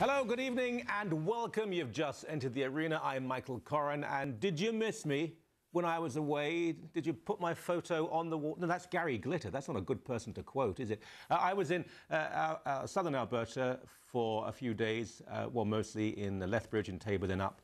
Hello, good evening, and welcome. You've just entered the arena. I'm Michael Coren, and did you miss me when I was away? Did you put my photo on the wall? No, that's Gary Glitter. That's not a good person to quote, is it? I was in southern Alberta for a few days, well, mostly in Lethbridge and Taber, then up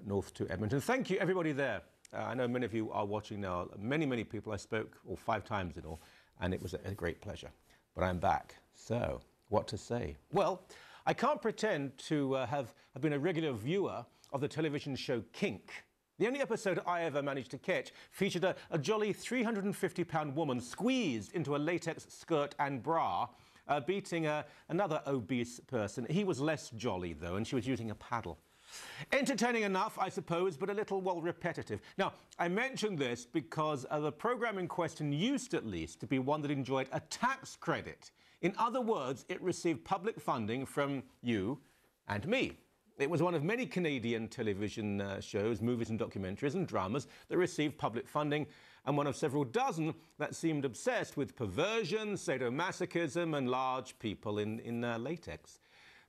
north to Edmonton. Thank you, everybody there. I know many of you are watching now. Many people I spoke, 5 times in all, and it was a great pleasure. But I'm back. So, what to say? Well, I can't pretend to have been a regular viewer of the television show Kink. The only episode I ever managed to catch featured a jolly 350-pound woman squeezed into a latex skirt and bra, beating another obese person. He was less jolly, though, and she was using a paddle. Entertaining enough, I suppose, but a little, well, repetitive. Now, I mention this because the programme in question used, at least, to be one that enjoyed a tax credit. In other words, it received public funding from you and me. It was one of many Canadian television shows, movies and documentaries and dramas that received public funding, and one of several dozen that seemed obsessed with perversion, sadomasochism and large people in latex.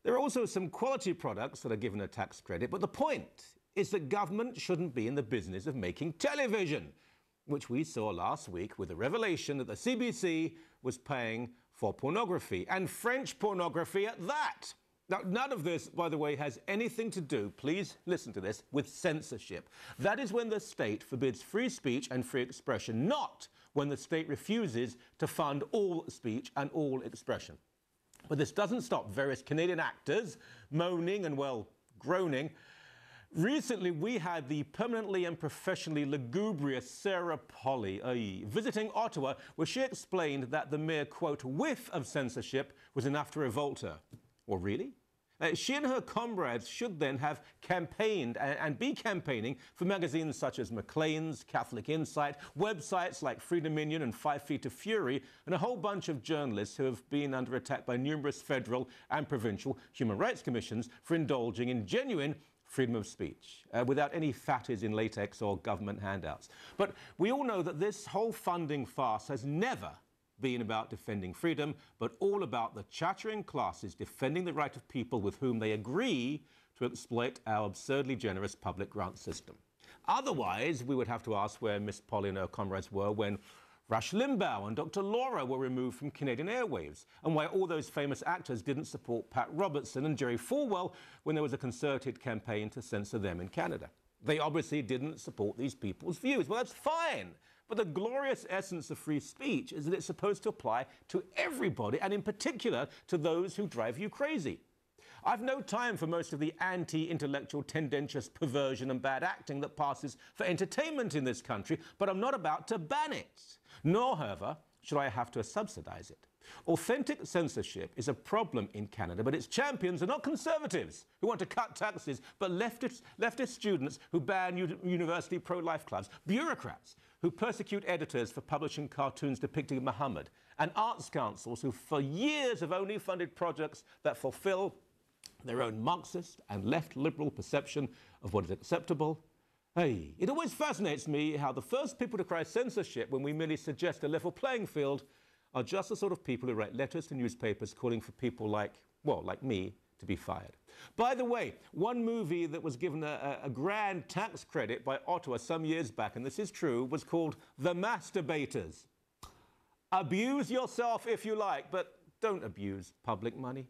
There are also some quality products that are given a tax credit, but the point is that government shouldn't be in the business of making television, which we saw last week with the revelation that the CBC was paying for pornography, and French pornography at that. Now, none of this, by the way, has anything to do, please listen to this, with censorship. That is when the state forbids free speech and free expression, not when the state refuses to fund all speech and all expression. But this doesn't stop various Canadian actors moaning and, well, groaning. Recently, we had the permanently and professionally lugubrious Sarah Polley visiting Ottawa, where she explained that the mere, quote, whiff of censorship was enough to revolt her. Well, really? She and her comrades should then have campaigned and be campaigning for magazines such as Maclean's, Catholic Insight, websites like Freedominion and 5 Feet to Fury, and a whole bunch of journalists who have been under attack by numerous federal and provincial human rights commissions for indulging in genuine freedom of speech, without any fatties in latex or government handouts. But we all know that this whole funding farce has never been about defending freedom, but all about the chattering classes defending the right of people with whom they agree to exploit our absurdly generous public grant system. Otherwise, we would have to ask where Miss Polley and her comrades were when Rush Limbaugh and Dr. Laura were removed from Canadian airwaves, and why all those famous actors didn't support Pat Robertson and Jerry Falwell when there was a concerted campaign to censor them in Canada. They obviously didn't support these people's views. Well, that's fine. But the glorious essence of free speech is that it's supposed to apply to everybody, and in particular to those who drive you crazy. I've no time for most of the anti-intellectual, tendentious perversion and bad acting that passes for entertainment in this country, but I'm not about to ban it. Nor, however, should I have to subsidise it. Authentic censorship is a problem in Canada, but its champions are not conservatives who want to cut taxes, but leftist students who ban university pro-life clubs, bureaucrats who persecute editors for publishing cartoons depicting Muhammad, and arts councils who for years have only funded projects that fulfil their own Marxist and left-liberal perception of what is acceptable. Hey, it always fascinates me how the first people to cry censorship when we merely suggest a level playing field are just the sort of people who write letters to newspapers calling for people like me, to be fired. By the way, one movie that was given a grand tax credit by Ottawa some years back, and this is true, was called The Masturbators. Abuse yourself if you like, but don't abuse public money.